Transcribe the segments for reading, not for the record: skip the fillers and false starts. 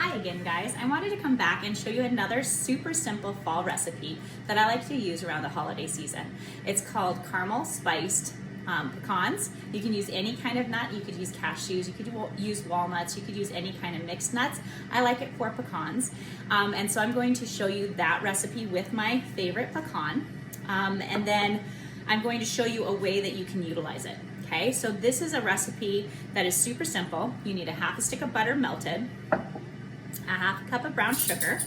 Hi again, guys. I wanted to come back and show you another super simple fall recipe that I like to use around the holiday season. It's called caramel spiced pecans. You can use any kind of nut. You could use cashews, you could use walnuts, you could use any kind of mixed nuts. I like it for pecans. And so I'm going to show you that recipe with my favorite pecan. And then I'm going to show you a way that you can utilize it. Okay, so this is a recipe that is super simple. You need a half a stick of butter melted, a half a cup of brown sugar,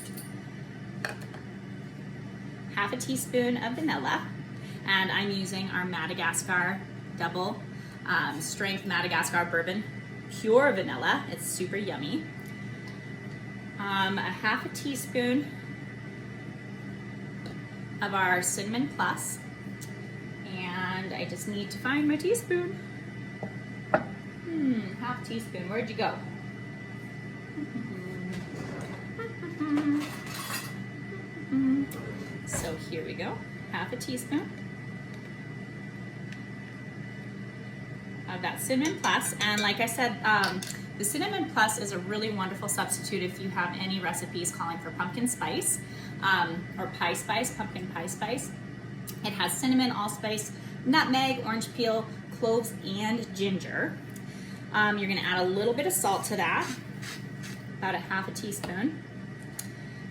half a teaspoon of vanilla, and I'm using our Madagascar double strength Madagascar bourbon pure vanilla. It's super yummy. A half a teaspoon of our cinnamon plus, and I just need to find my teaspoon. Half a teaspoon, where'd you go? So here we go, half a teaspoon of that cinnamon plus. And like I said, the cinnamon plus is a really wonderful substitute if you have any recipes calling for pumpkin spice or pie spice, pumpkin pie spice. It has cinnamon, allspice, nutmeg, orange peel, cloves, and ginger. You're gonna add a little bit of salt to that, about a half a teaspoon.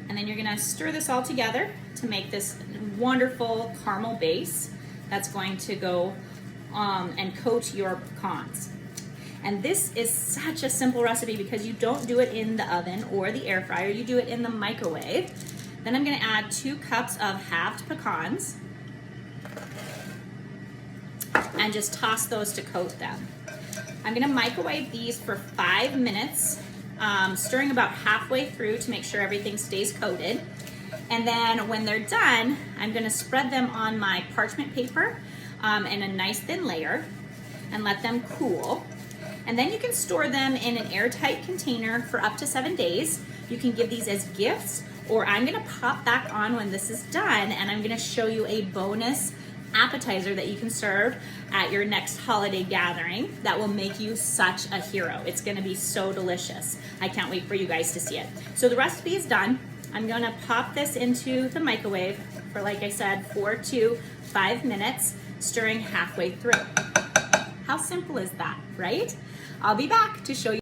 And then you're gonna stir this all together to make this wonderful caramel base that's going to go and coat your pecans. And this is such a simple recipe because you don't do it in the oven or the air fryer, you do it in the microwave. Then I'm gonna add 2 cups of halved pecans and just toss those to coat them. I'm gonna microwave these for 5 minutes, stirring about halfway through to make sure everything stays coated. And then when they're done, I'm gonna spread them on my parchment paper in a nice thin layer and let them cool. And then you can store them in an airtight container for up to 7 days. You can give these as gifts, or I'm gonna pop back on when this is done and I'm gonna show you a bonus appetizer that you can serve at your next holiday gathering that will make you such a hero. It's gonna be so delicious. I can't wait for you guys to see it. So the recipe is done. I'm gonna pop this into the microwave for, like I said, 4 to 5 minutes, stirring halfway through. How simple is that, right? I'll be back to show you.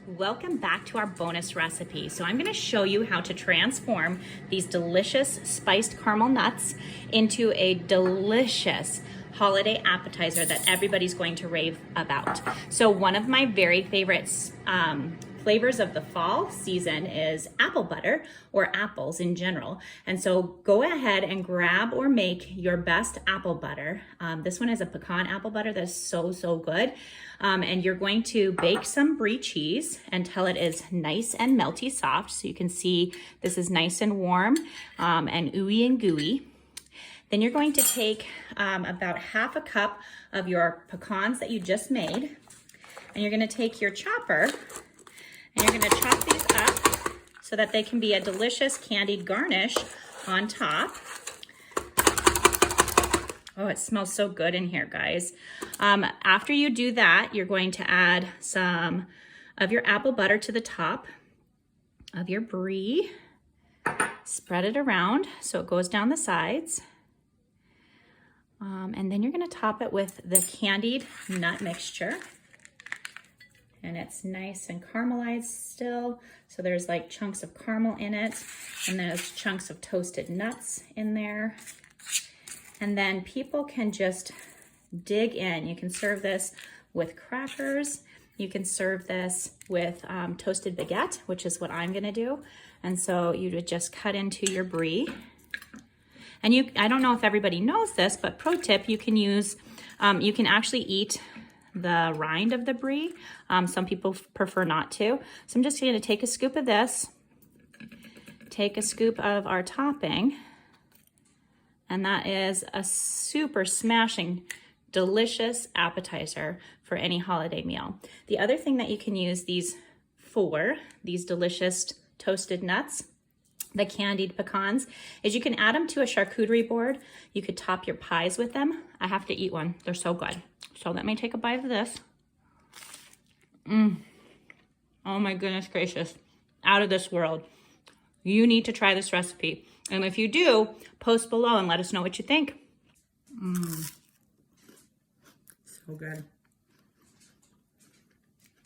Welcome back to our bonus recipe. So I'm going to show you how to transform these delicious spiced caramel nuts into a delicious holiday appetizer that everybody's going to rave about. So one of my very favorites flavors of the fall season is apple butter, or apples in general. And so go ahead and grab or make your best apple butter. This one is a pecan apple butter that's so good. And you're going to bake some Brie cheese until it is nice and melty soft. So you can see this is nice and warm and ooey and gooey. Then you're going to take about half a cup of your pecans that you just made, and you're gonna take your chopper and you're gonna chop these up so that they can be a delicious candied garnish on top. Oh, it smells so good in here, guys. After you do that, you're going to add some of your apple butter to the top of your Brie. Spread it around so it goes down the sides. And then you're gonna top it with the candied nut mixture. And it's nice and caramelized still. So there's like chunks of caramel in it, and there's chunks of toasted nuts in there. And then people can just dig in. You can serve this with crackers. You can serve this with toasted baguette, which is what I'm gonna do. And so you would just cut into your Brie. And I don't know if everybody knows this, but pro tip, you can use, you can actually eat the rind of the Brie. Some people prefer not to. So I'm just gonna take a scoop of this, take a scoop of our topping, and that is a super smashing, delicious appetizer for any holiday meal. The other thing that you can use these for, these delicious toasted nuts, the candied pecans is you can add them to a charcuterie board. You could top your pies with them. I have to eat one. They're so good. So let me take a bite of this. Oh my goodness gracious. Out of this world. You need to try this recipe. And if you do, post below and let us know what you think. So good.